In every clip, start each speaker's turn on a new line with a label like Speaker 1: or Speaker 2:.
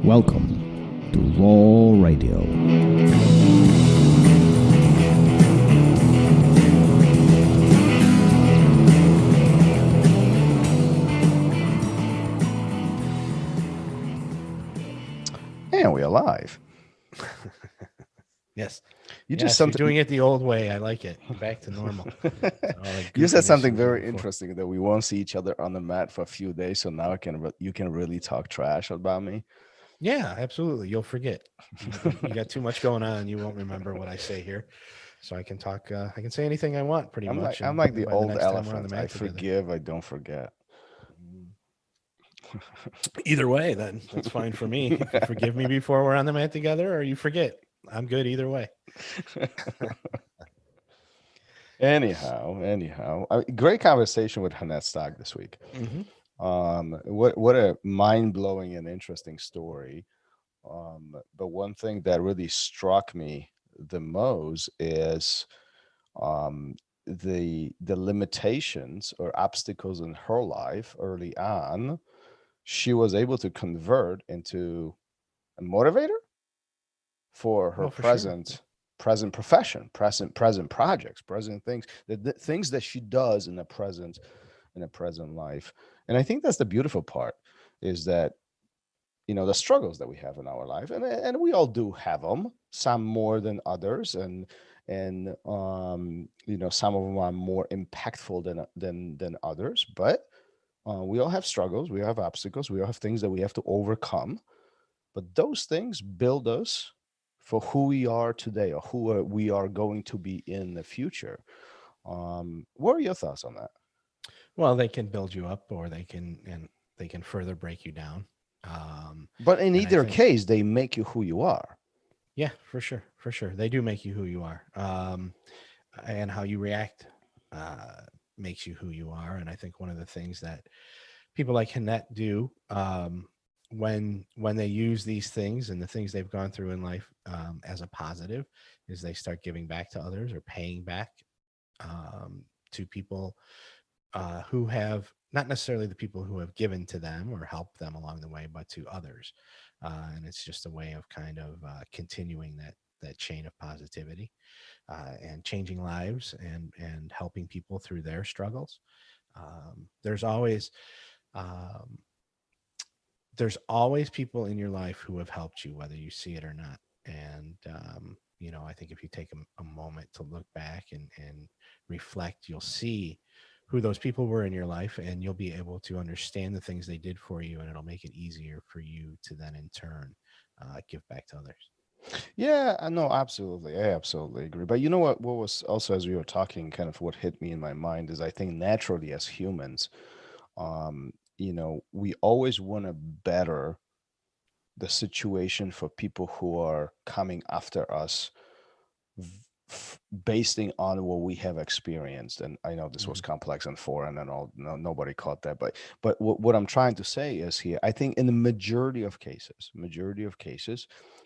Speaker 1: Welcome to Raw Radio.
Speaker 2: And we're live.
Speaker 3: Yes.
Speaker 2: You
Speaker 3: Yes,
Speaker 2: just
Speaker 3: you're
Speaker 2: something.
Speaker 3: doing it the old way. I like it. Back to normal. All that
Speaker 2: You said
Speaker 3: goofiness
Speaker 2: something
Speaker 3: you did
Speaker 2: very
Speaker 3: before.
Speaker 2: interesting that we won't see each other on the mat for a few days. So now you can really talk trash about me.
Speaker 3: Yeah, absolutely. You'll forget. You got too much going on. You won't remember what I say here. So I can talk. I can say anything I want, pretty much.
Speaker 2: I'm
Speaker 3: And
Speaker 2: like the
Speaker 3: by the
Speaker 2: old
Speaker 3: next time we're on the
Speaker 2: elephant. I
Speaker 3: mat together.
Speaker 2: forgive, I don't forget.
Speaker 3: Either way, then that's fine for me. If you forgive me before we're on the mat together, or you forget, I'm good either way.
Speaker 2: Anyhow, great conversation with Hannette Staack this week.
Speaker 3: Mm-hmm.
Speaker 2: What a mind blowing and interesting story. But one thing that really struck me the most is the limitations or obstacles in her life early on. She was able to convert into a motivator for her
Speaker 3: Well, for sure.
Speaker 2: present profession, present projects, present things, the things that she does in the present life. And I think that's the beautiful part, is that the struggles that we have in our life, and we all do have them, some more than others, and some of them are more impactful than others, but we all have struggles, we have obstacles, we all have things that we have to overcome, but those things build us for who we are today, or we are going to be in the future. What are your thoughts on that?
Speaker 3: Well, they can build you up, or they can further break you down.
Speaker 2: But in
Speaker 3: And I
Speaker 2: either
Speaker 3: think,
Speaker 2: case, they make you who you are.
Speaker 3: yeah, for sure, they do make you who you are. And how you react makes you who you are. And I think one of the things that people like Hannette do, when they use these things and the things they've gone through in life as a positive, is they start giving back to others, or paying back to people who have, not necessarily the people who have given to them or helped them along the way, but to others. And it's just a way of kind of continuing that chain of positivity, and changing lives, and helping people through their struggles. There's always um, people in your life who have helped you, whether you see it or not. And I think if you take a moment to look back and reflect, you'll see who those people were in your life, and you'll be able to understand the things they did for you, and it'll make it easier for you to then in turn give back to others.
Speaker 2: Yeah, I know, absolutely. I absolutely agree. But you know what was also, as we were talking, kind of what hit me in my mind is, I think naturally as humans, we always want to better the situation for people who are coming after us, basing on what we have experienced. And I know this was
Speaker 3: Mhm.
Speaker 2: complex and foreign and all, no, nobody caught that, but what I'm trying to say is, here, I think in the majority of cases,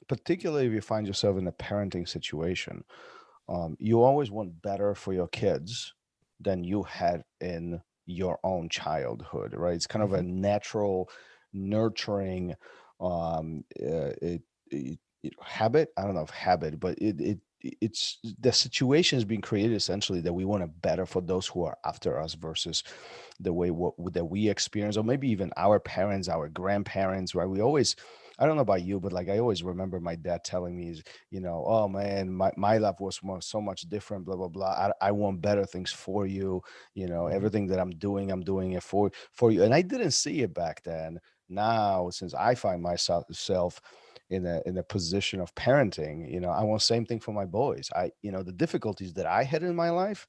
Speaker 2: particularly if you find yourself in a parenting situation, you always want better for your kids than you had in your own childhood, right? It's kind of a
Speaker 3: Mhm.
Speaker 2: natural nurturing habit. I don't know if habit, but it's the situation has been created essentially that we want to better for those who are after us, versus the way that we experience, or maybe even our parents, our grandparents, right? We always, I don't know about you, but like I always remember my dad telling me, oh man, my life was so much different, blah blah blah. I want better things for you.
Speaker 3: Mhm.
Speaker 2: Everything that I'm doing it for you. And I didn't see it back then. Now, since I find myself in a position of parenting, I want the same thing for my boys. The difficulties that I had in my life,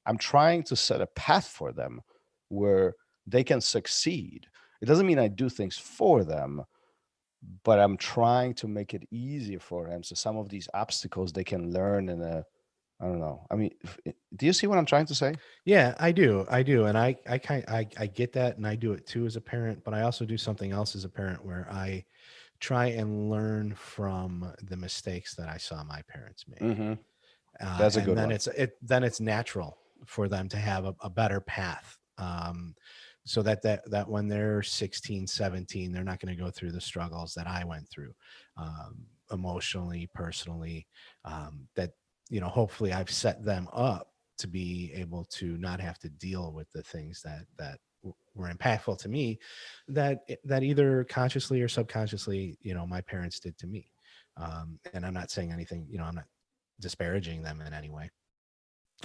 Speaker 2: I'm trying to set a path for them where they can succeed. It doesn't mean I do things for them, but I'm trying to make it easier for them. So some of these obstacles they can learn I don't know. I mean, do you see what I'm trying to say?
Speaker 3: Yeah, I do. I do. And I get that, and I do it too as a parent, but I also do something else as a parent where I try and learn from the mistakes that I saw my parents make.
Speaker 2: Hmm. That's a
Speaker 3: And
Speaker 2: good
Speaker 3: then
Speaker 2: one.
Speaker 3: it's natural for them to have a better path. so that when they're 16, 17, they're not going to go through the struggles that I went through, emotionally, personally, that, hopefully I've set them up to be able to not have to deal with the things that were impactful to me, that either consciously or subconsciously, my parents did to me. And I'm not saying anything, I'm not disparaging them in any way,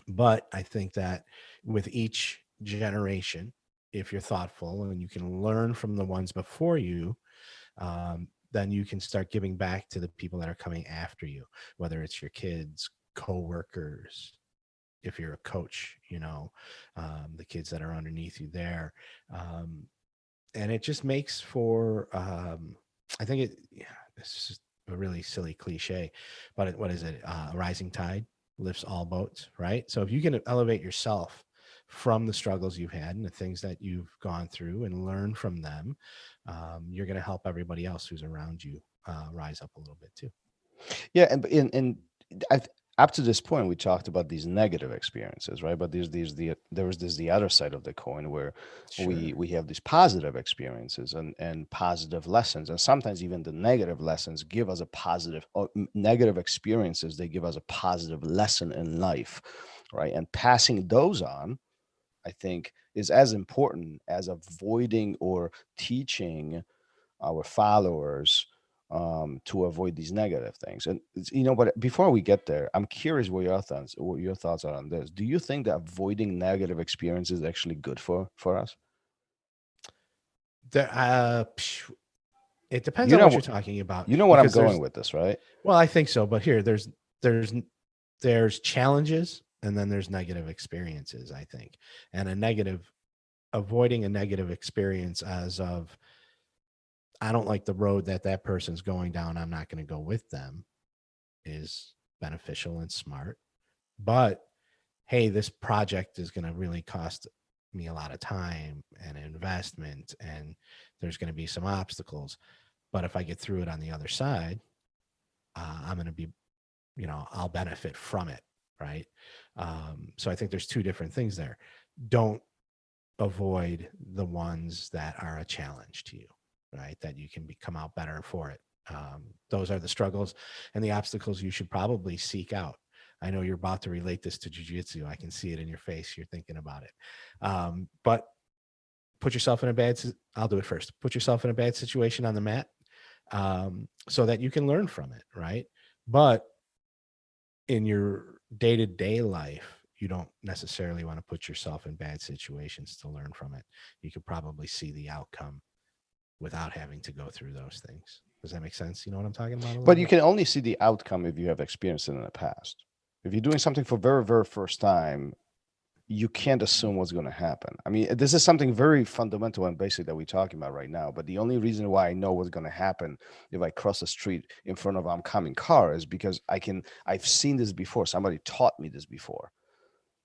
Speaker 3: but I think that with each generation, if you're thoughtful and you can learn from the ones before you, then you can start giving back to the people that are coming after you, whether it's your kids, coworkers, if you're a coach, the kids that are underneath you there. Um, and it just makes for, I think yeah, this is a really silly cliche, but what is it? A rising tide lifts all boats, right? So if you can elevate yourself from the struggles you've had and the things that you've gone through and learn from them, you're going to help everybody else who's around you rise up a little bit too.
Speaker 2: Yeah, and I, up to this point, we talked about these negative experiences, right? But there's the other side of the coin where
Speaker 3: Sure.
Speaker 2: we have these positive experiences and positive lessons, and sometimes even the negative lessons give us a positive, or negative experiences, they give us a positive lesson in life, right? And passing those on, I think, is as important as avoiding or teaching our followers to avoid these negative things. And but before we get there, I'm curious what your thoughts are on this. Do you think that avoiding negative experiences is actually good for us?
Speaker 3: There, it depends
Speaker 2: You
Speaker 3: on what
Speaker 2: know,
Speaker 3: you're talking about,
Speaker 2: you know what I'm
Speaker 3: because
Speaker 2: going with this, right?
Speaker 3: well, I think so, but here there's challenges and then there's negative experiences, I think. And avoiding a negative experience as of, I don't like the road that person's going down, I'm not going to go with them, is beneficial and smart. But hey, this project is going to really cost me a lot of time and investment, and there's going to be some obstacles. But if I get through it on the other side, I'm going to be, I'll benefit from it. Right. So I think there's two different things there. Don't avoid the ones that are a challenge to you, right? That you can come out better for it. Those are the struggles and the obstacles you should probably seek out. I know you're about to relate this to jujitsu. I can see it in your face. You're thinking about it. But put yourself in a I'll do it first. Put yourself in a bad situation on the mat, so that you can learn from it, right? But in your day-to-day life, you don't necessarily want to put yourself in bad situations to learn from it. You could probably see the outcome without having to go through those things. Does that make sense? You know what I'm talking about a little
Speaker 2: But you
Speaker 3: bit?
Speaker 2: can only see the outcome if you have experienced it in the past. If you're doing something for very, very first time, you can't assume what's going to happen. I mean, this is something very fundamental and basic that we're talking about right now. But the only reason why I know what's going to happen if I cross the street in front of an oncoming car is because I've seen this before. Somebody taught me this before,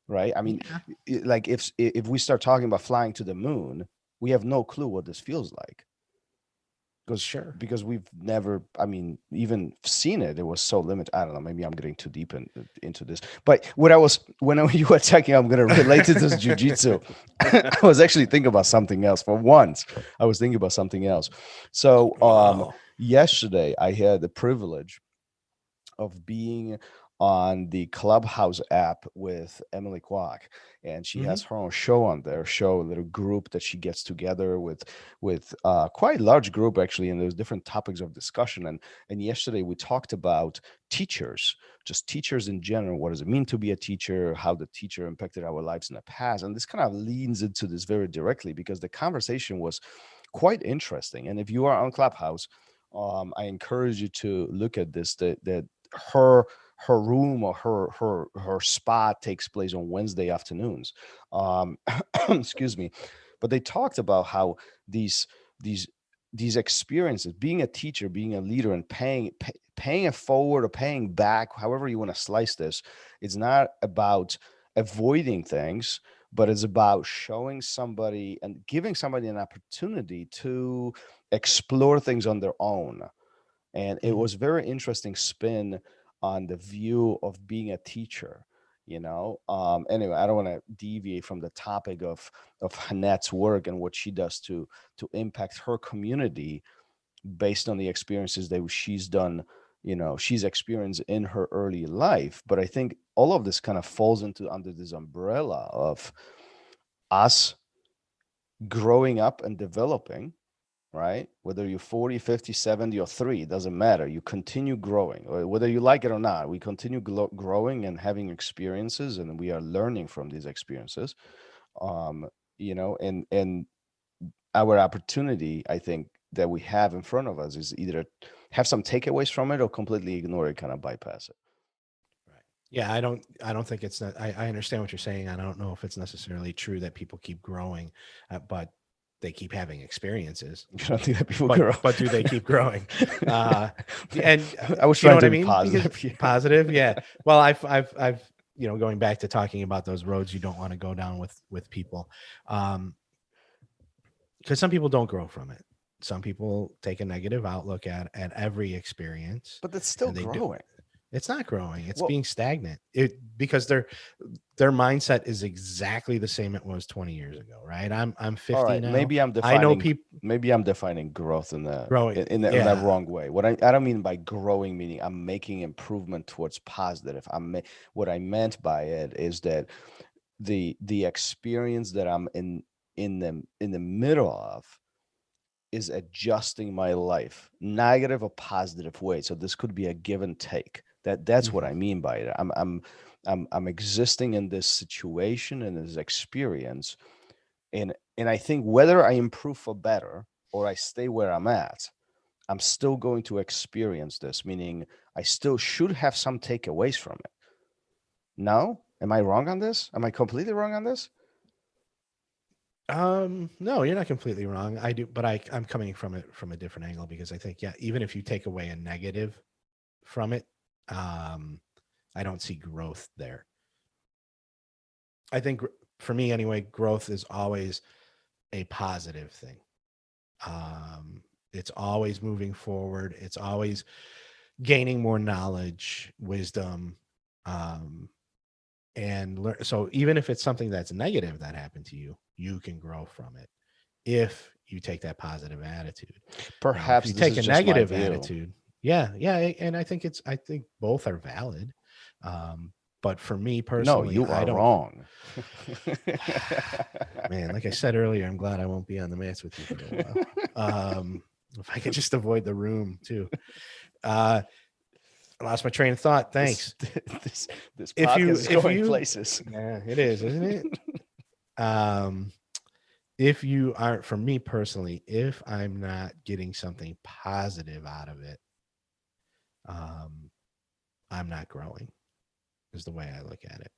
Speaker 2: right? I mean,
Speaker 3: Yeah,
Speaker 2: like if we start talking about flying to the moon, we have no clue what this feels like because
Speaker 3: sure.
Speaker 2: we've never, I mean, even seen it. It was so limited. I don't know, maybe I'm getting too deep into this, but when you were talking, I'm going to relate to this jujitsu. I was actually thinking about something else. For once I was thinking about something else. So
Speaker 3: Whoa.
Speaker 2: yesterday I had the privilege of being on the Clubhouse app with Emily Kwok, and she
Speaker 3: Hmm.
Speaker 2: has her own show on there. Show a little group that she gets together with quite a large group actually, and there's different topics of discussion. And yesterday we talked about teachers, just teachers in general. What does it mean to be a teacher? How the teacher impacted our lives in the past, and this kind of leans into this very directly because the conversation was quite interesting. And if you are on Clubhouse, I encourage you to look at this. That her room or her spot takes place on Wednesday afternoons. Um, excuse me, but they talked about how these these these experiences, being a teacher, being a leader, and paying it forward or paying back, however you want to slice this, it's not about avoiding things, but it's about showing somebody and giving somebody an opportunity to explore things on their own. And it
Speaker 3: Hmm.
Speaker 2: was very interesting spin on the view of being a teacher. Anyway, I don't want to deviate from the topic of Hannette's work and what she does to impact her community based on the experiences that she's done, she's experienced in her early life. But I think all of this kind of falls into under this umbrella of us growing up and developing, right? Whether you're 40, 50, 70, or 3, it doesn't matter. You continue growing, or whether you like it or not. We continue growing and having experiences, and we are learning from these experiences. Um, and our opportunity, I think, that we have in front of us is either have some takeaways from it or completely ignore it, kind of bypass it.
Speaker 3: Right. Yeah, I don't think it's not, I understand what you're saying. I don't know if it's necessarily true that people keep growing, but they keep having experiences.
Speaker 2: You don't think that people grow?
Speaker 3: But do they keep growing? And
Speaker 2: I was
Speaker 3: you know
Speaker 2: trying
Speaker 3: what
Speaker 2: to
Speaker 3: I
Speaker 2: be
Speaker 3: mean?
Speaker 2: positive.
Speaker 3: Because, positive, yeah. Well, I've going back to talking about those roads you don't want to go down with people, because some people don't grow from it. Some people take a negative outlook at every experience,
Speaker 2: But that's still
Speaker 3: and they do.
Speaker 2: growing.
Speaker 3: It's not growing. It's
Speaker 2: Well,
Speaker 3: being stagnant. Because their mindset is exactly the same it was 20 years ago, right? I'm 50
Speaker 2: all right,
Speaker 3: now.
Speaker 2: maybe I'm
Speaker 3: I know
Speaker 2: defining
Speaker 3: people
Speaker 2: maybe I'm defining growth in the
Speaker 3: growing.
Speaker 2: in that wrong way. What I don't mean by growing meaning I'm making improvement towards positive. What I meant by it is that the experience that I'm in the middle of is adjusting my life, negative or positive way. So this could be a give and take. That's what
Speaker 3: Mhm.
Speaker 2: I mean by it. I'm existing in this situation and this experience, and I think whether I improve for better or I stay where I'm at, I'm still going to experience this. Meaning, I still should have some takeaways from it. No, am I wrong on this? Am I completely wrong on this?
Speaker 3: No, you're not completely wrong. I do, but I'm coming from it from a different angle, because I think, yeah, even if you take away a negative from it, um, I don't see growth there. I think for me anyway, growth is always a positive thing. It's always moving forward. It's always gaining more knowledge, wisdom, um, and learn. So even if it's something that's negative that happened to you, you can grow from it if you take that positive attitude. Now, if
Speaker 2: Perhaps
Speaker 3: you
Speaker 2: this
Speaker 3: take
Speaker 2: is
Speaker 3: a
Speaker 2: just my
Speaker 3: negative
Speaker 2: view.
Speaker 3: attitude, yeah, and I think both are valid. Um, but for me
Speaker 2: No,
Speaker 3: personally,
Speaker 2: you
Speaker 3: I
Speaker 2: are
Speaker 3: don't.
Speaker 2: wrong.
Speaker 3: Man, like I said earlier, I'm glad I won't be on the mats with you for a while. If I could just avoid the room too. I lost my train of thought.
Speaker 2: this
Speaker 3: Thanks.
Speaker 2: this this
Speaker 3: If
Speaker 2: podcast
Speaker 3: you,
Speaker 2: is
Speaker 3: if
Speaker 2: going
Speaker 3: you,
Speaker 2: places.
Speaker 3: yeah, it is, isn't it? Um, if you aren't, for me personally, if I'm not getting something positive out of it, um, I'm not growing, is the way I look at it.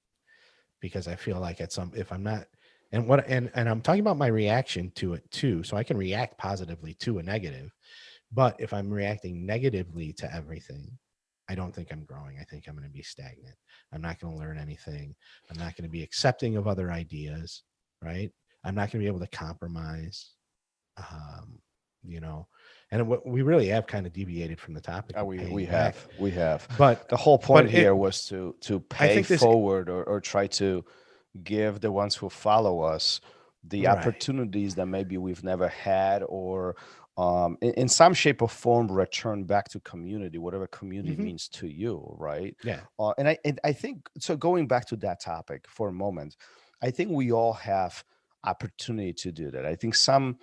Speaker 3: Because I feel like if I'm not, and I'm talking about my reaction to it too. So I can react positively to a negative, but if I'm reacting negatively to everything, I don't think I'm growing. I think I'm going to be stagnant. I'm not going to learn anything. I'm not going to be accepting of other ideas, right? I'm not going to be able to compromise. Um, you know, and what we really have kind of deviated from the topic of
Speaker 2: We
Speaker 3: paying
Speaker 2: have
Speaker 3: back,
Speaker 2: we have
Speaker 3: but
Speaker 2: the whole point
Speaker 3: but
Speaker 2: here
Speaker 3: it,
Speaker 2: was to
Speaker 3: I
Speaker 2: pay
Speaker 3: think this,
Speaker 2: forward or try to give the ones who follow us the
Speaker 3: right.
Speaker 2: opportunities that maybe we've never had, or in some shape or form return back to community, whatever community
Speaker 3: Hmm.
Speaker 2: means to you, right?
Speaker 3: Yeah.
Speaker 2: And I think so. Going back to that topic for a moment, I think we all have opportunity to do that. I think some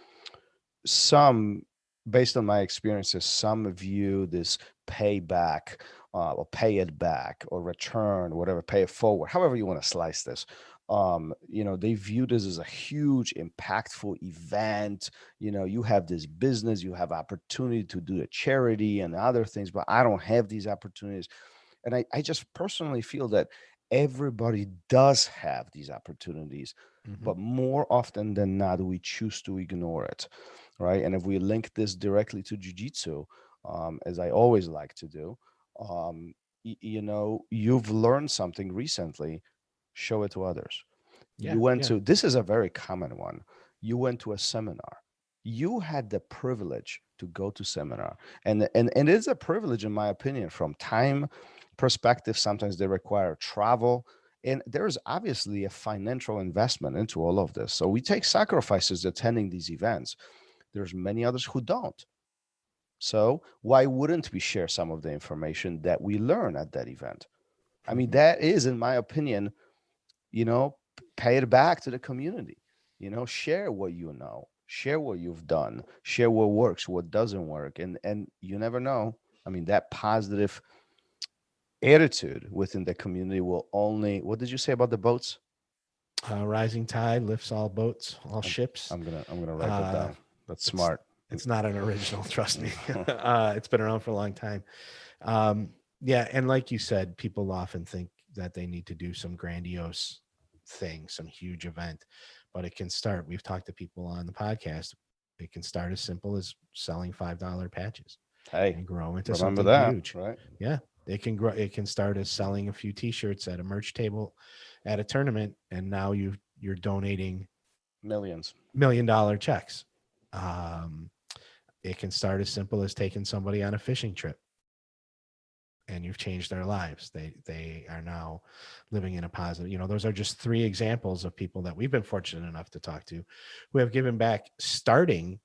Speaker 2: based on my experiences, some view this payback, or pay it back or return, whatever, pay it forward, however you want to slice this. They view this as a huge impactful event. You have this business, you have opportunity to do a charity and other things, but I don't have these opportunities. And I just personally feel that everybody does have these opportunities,
Speaker 3: Hmm.
Speaker 2: but more often than not, we choose to ignore it, right? And if we link this directly to jujitsu, as I always like to do, you've learned something recently, show it to others.
Speaker 3: Yeah.
Speaker 2: You went
Speaker 3: Yeah.
Speaker 2: to, this is a very common one. You went to a seminar. You had the privilege to go to seminar. And it's a privilege, in my opinion, from time perspective. Sometimes they require travel. And there's obviously a financial investment into all of this. So we take sacrifices attending these events. There's many others who don't. So why wouldn't we share some of the information that we learn at that event? I mean,
Speaker 3: Mhm.
Speaker 2: that is, in my opinion, pay it back to the community. Share what you know, share what you've done, share what works, what doesn't work, and you never know. I mean, that positive attitude within the community will only. What did you say about the boats?
Speaker 3: Rising tide lifts all boats, all
Speaker 2: I'm,
Speaker 3: ships.
Speaker 2: I'm gonna write that
Speaker 3: Uh,
Speaker 2: down. That's
Speaker 3: it's
Speaker 2: smart.
Speaker 3: it's not an original, trust me. It's been around for a long time. Um, yeah, and like you said, people often think that they need to do some grandiose thing, some huge event, but it can start. We've talked to people on the podcast. It can start as simple as selling $5 patches
Speaker 2: Hey,
Speaker 3: and grow into
Speaker 2: remember
Speaker 3: something
Speaker 2: that,
Speaker 3: huge.
Speaker 2: right?
Speaker 3: Yeah, it can grow. It can start as selling a few T-shirts at a merch table at a tournament, and now you're donating
Speaker 2: Millions.
Speaker 3: $1 million checks. Um, it can start as simple as taking somebody on a fishing trip and you've changed their lives. They are now living in a positive, those are just three examples of people that we've been fortunate enough to talk to who have given back starting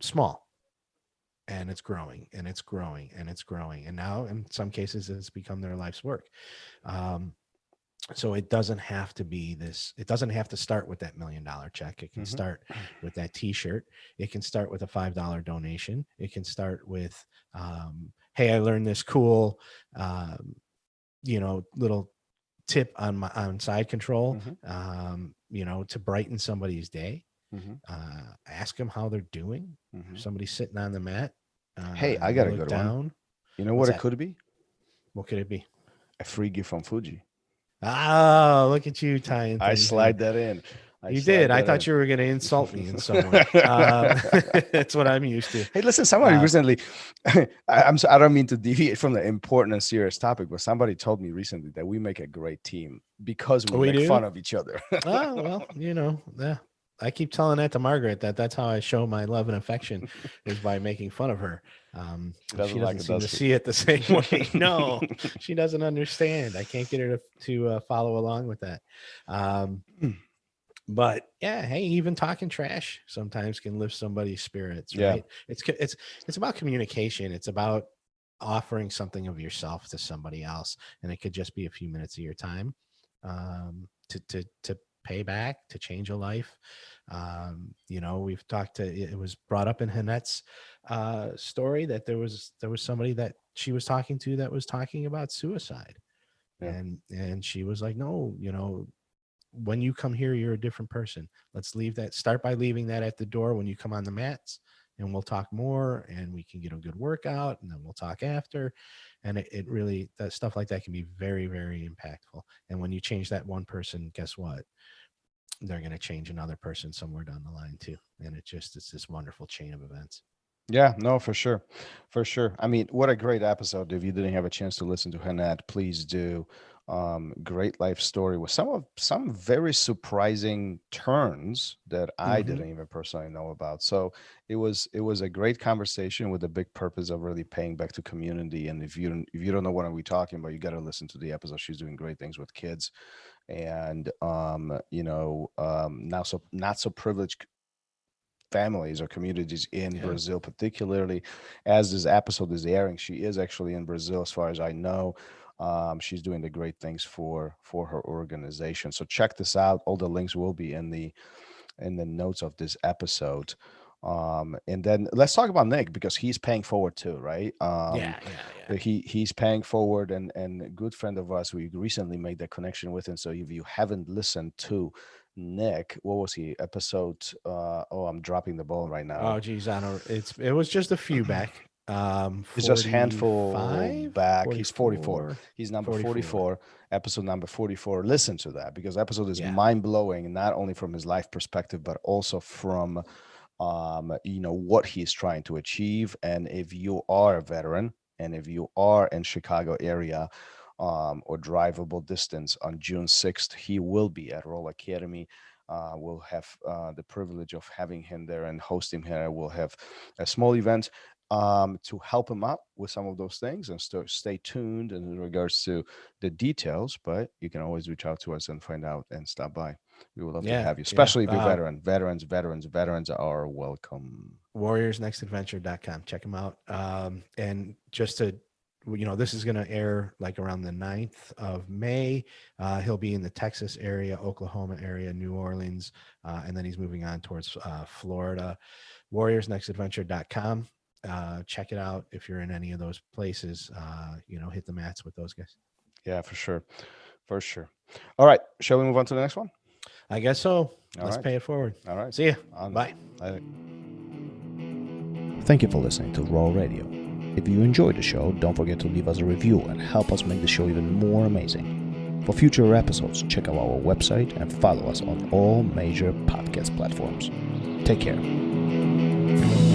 Speaker 3: small, and it's growing and it's growing and it's growing. And now in some cases it's become their life's work. Um, so it doesn't have to be this, it doesn't have to start with that $1 million check. It can
Speaker 2: Hmm.
Speaker 3: start with that t-shirt. It can start with a $5 donation. It can start with hey, I learned this cool um, little tip on side control,
Speaker 2: Hmm.
Speaker 3: to brighten somebody's day.
Speaker 2: Hmm.
Speaker 3: Ask them how they're doing. If
Speaker 2: Hmm.
Speaker 3: somebody's sitting on the mat
Speaker 2: Hey, I
Speaker 3: and they
Speaker 2: got a
Speaker 3: look
Speaker 2: good one.
Speaker 3: down,
Speaker 2: You know
Speaker 3: what's
Speaker 2: what it
Speaker 3: that?
Speaker 2: could be?
Speaker 3: What could it be?
Speaker 2: A free gift from Fuji.
Speaker 3: Oh, look at you tying
Speaker 2: I
Speaker 3: things in.
Speaker 2: slide that in. I
Speaker 3: You did.
Speaker 2: slide
Speaker 3: I
Speaker 2: that
Speaker 3: thought
Speaker 2: in.
Speaker 3: you were going to insult me in some way. That's what I'm used to.
Speaker 2: Hey, listen, somebody
Speaker 3: Uh,
Speaker 2: recently, I don't mean to deviate from the important and serious topic, but somebody told me recently that we make a great team because we
Speaker 3: we
Speaker 2: make
Speaker 3: do.
Speaker 2: fun of each other.
Speaker 3: Oh well, yeah. I keep telling that to Margaret that's how I show my love and affection is by making fun of her.
Speaker 2: She
Speaker 3: She
Speaker 2: doesn't like
Speaker 3: doesn't
Speaker 2: it,
Speaker 3: seem
Speaker 2: does
Speaker 3: to
Speaker 2: she?
Speaker 3: see it the same way. No, she doesn't understand. I can't get her to follow along with that. Um, but yeah, hey, even talking trash sometimes can lift somebody's spirits,
Speaker 2: Yeah.
Speaker 3: right? It's about communication. It's about offering something of yourself to somebody else, and it could just be a few minutes of your time to pay back, to change a life. We've talked to, it was brought up in Hannette's story that there was somebody that she was talking to that was talking about suicide,
Speaker 2: Yeah.
Speaker 3: and she was like, no, when you come here, you're a different person. Let's leave that. Start by leaving that at the door when you come on the mats, and we'll talk more, and we can get a good workout, and then we'll talk after. And it really, that stuff like that can be very, very impactful. And when you change that one person, guess what? They're going to change another person somewhere down the line too. And it's this wonderful chain of events.
Speaker 2: Yeah, no, for sure. For sure. I mean, what a great episode. If you didn't have a chance to listen to Hannette, please do. Great life story with some very surprising turns that I
Speaker 3: Mm-hmm.
Speaker 2: didn't even personally know about. So it was a great conversation with a big purpose of really paying back to community. And if you don't know what are we talking about, you got to listen to the episode. She's doing great things with kids and now so not so privileged families or communities in
Speaker 3: Yeah.
Speaker 2: Brazil, particularly as this episode is airing. She is actually in Brazil, as far as I know. She's doing the great things for her organization. So check this out. All the links will be in the notes of this episode. And then let's talk about Nick because he's paying forward too, right?
Speaker 3: Yeah. Yeah. Yeah.
Speaker 2: He's paying forward and a good friend of us. We recently made that connection with him. So if you haven't listened to Nick, what was he episode? Oh, I'm dropping the ball right now.
Speaker 3: Oh, geez. I don't, it was just a few back.
Speaker 2: It's just handful
Speaker 3: 45,
Speaker 2: back. He's 44.
Speaker 3: 44,
Speaker 2: He's number
Speaker 3: 44.
Speaker 2: 44, episode number 44. Listen to that because episode is
Speaker 3: Yeah.
Speaker 2: mind blowing, not only from his life perspective, but also from what he's trying to achieve. And if you are a veteran and if you are in Chicago area or drivable distance on June 6th, he will be at Roll Academy. We'll have the privilege of having him there and hosting here. We'll have a small event. to help him out with some of those things, and stay tuned in regards to the details. But you can always reach out to us and find out and stop by. We would love to have you, especially if you're veteran. Veterans are welcome.
Speaker 3: warriorsnextadventure.com. Check them out. And just to, this is going to air like around the 9th of May. He'll be in the Texas area, Oklahoma area, New Orleans, and then he's moving on towards Florida. warriorsnextadventure.com. Check it out if you're in any of those places. Hit the mats with those guys.
Speaker 2: Yeah, for sure. All right, shall we move on to the next one?
Speaker 3: I guess so. Let's
Speaker 2: right.
Speaker 3: pay it forward.
Speaker 2: All right,
Speaker 3: see ya.
Speaker 2: Bye.
Speaker 1: Thank you for listening to Raw Radio. If you enjoyed the show, don't forget to leave us a review and help us make the show even more amazing. For future episodes, check out our website and follow us on all major podcast platforms. Take care.